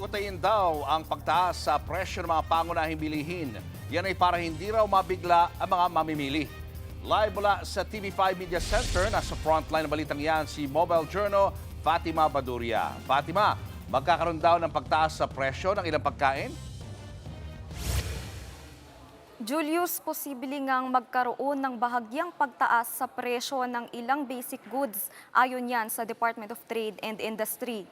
utayin daw ang pagtaas sa presyo ng mga pangunahing bilihin. Yan ay para hindi raw mabigla ang mga mamimili. Live mula sa TV5 Media Center, nasa frontline ng balitang yan si Mobile Journal Fatima Baduria. Fatima, magkakaroon daw ng pagtaas sa presyo ng ilang pagkain? Julius, posible ngang magkaroon ng bahagyang pagtaas sa presyo ng ilang basic goods ayon yan sa Department of Trade and Industry.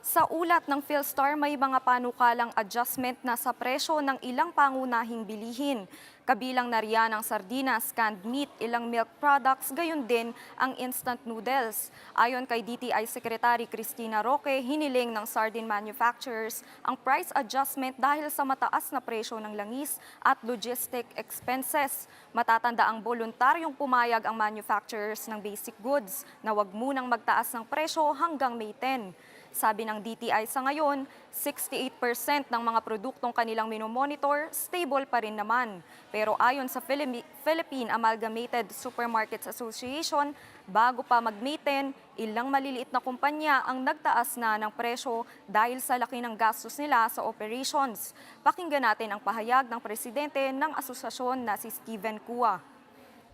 Sa ulat ng Philstar, may mga panukalang adjustment na sa presyo ng ilang pangunahing bilihin. Kabilang na riyan ang sardinas, canned meat, ilang milk products, gayon din ang instant noodles. Ayon kay DTI Secretary Cristina Roque, hiniling ng sardine manufacturers ang price adjustment dahil sa mataas na presyo ng langis at logistic expenses. Matatanda ang voluntaryong pumayag ang manufacturers ng basic goods na wag munang magtaas ng presyo hanggang May 10. Sabi ng DTI sa ngayon, 68% ng mga produktong kanilang minomonitor, stable pa rin naman. Pero ayon sa Philippine Amalgamated Supermarkets Association, bago pa mag-May 10, ilang maliliit na kumpanya ang nagtaas na ng presyo dahil sa laki ng gastos nila sa operations. Pakinggan natin ang pahayag ng presidente ng asosasyon na si Steven Cua.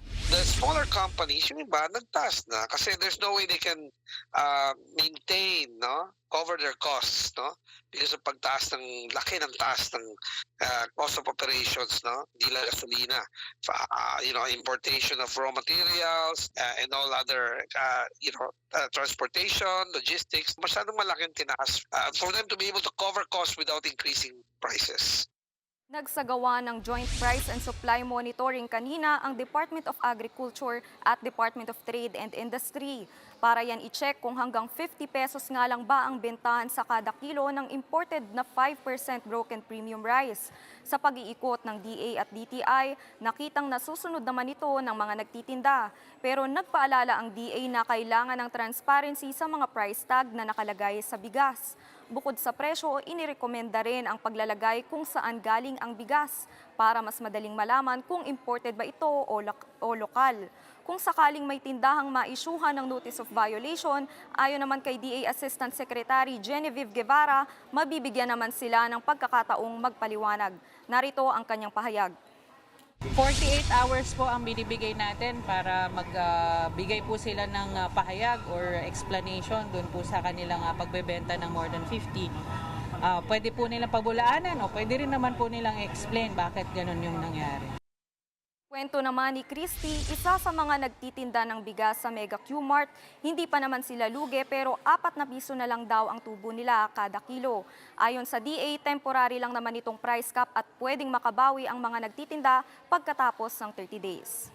The smaller companies, yung iba, nagtaas na kasi there's no way they can maintain, no, cover their costs, no, because of pagtaas ng laki ng taas ng cost of operations, no, hindi lang gasolina, importation of raw materials and all other, transportation, logistics, masyadong malaking tinaas for them to be able to cover costs without increasing prices. Nagsagawa ng Joint Price and Supply Monitoring kanina ang Department of Agriculture at Department of Trade and Industry. Para yan i-check kung hanggang 50 pesos nga lang ba ang bentahan sa kada kilo ng imported na 5% broken premium rice. Sa pag-iikot ng DA at DTI, nakitang nasusunod naman ito ng mga nagtitinda. Pero nagpaalala ang DA na kailangan ng transparency sa mga price tag na nakalagay sa bigas. Bukod sa presyo, inirekomenda rin ang paglalagay kung saan galing ang bigas para mas madaling malaman kung imported ba ito o lokal. Kung sakaling may tindahang maisyuhan ng notice of violation, ayon naman kay DA Assistant Secretary Genevieve Guevara, mabibigyan naman sila ng pagkakataong magpaliwanag. Narito ang kanyang pahayag. 48 hours po ang binibigay natin para magbigay po sila ng pahayag or explanation doon po sa kanilang pagbebenta ng more than 50. Pwede po nilang pabulaanan o pwede rin naman po nilang explain bakit ganun yung nangyari. Kwento naman ni Christy, isa sa mga nagtitinda ng bigas sa Mega Q-Mart, hindi pa naman sila lugi pero 4 na piso na lang daw ang tubo nila kada kilo. Ayon sa DA, temporary lang naman itong price cap at pwedeng makabawi ang mga nagtitinda pagkatapos ng 30 days.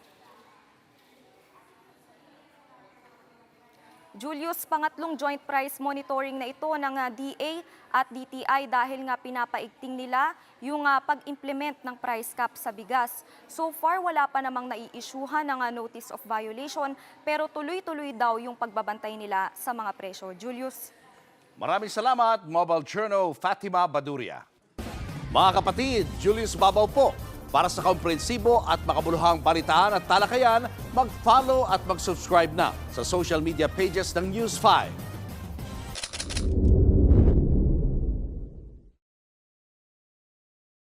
Julius, pangatlong joint price monitoring na ito ng DA at DTI dahil nga pinapaigting nila yung pag-implement ng price cap sa bigas. So far, wala pa namang nai-issuehan ng notice of violation pero tuloy-tuloy daw yung pagbabantay nila sa mga presyo. Julius. Maraming salamat, Mobile Journal Fatima Baduria. Mga kapatid, Julius Babaw po. Para sa komprehensibo at makabuluhang balitaan at talakayan, mag-follow at mag-subscribe na sa social media pages ng News 5.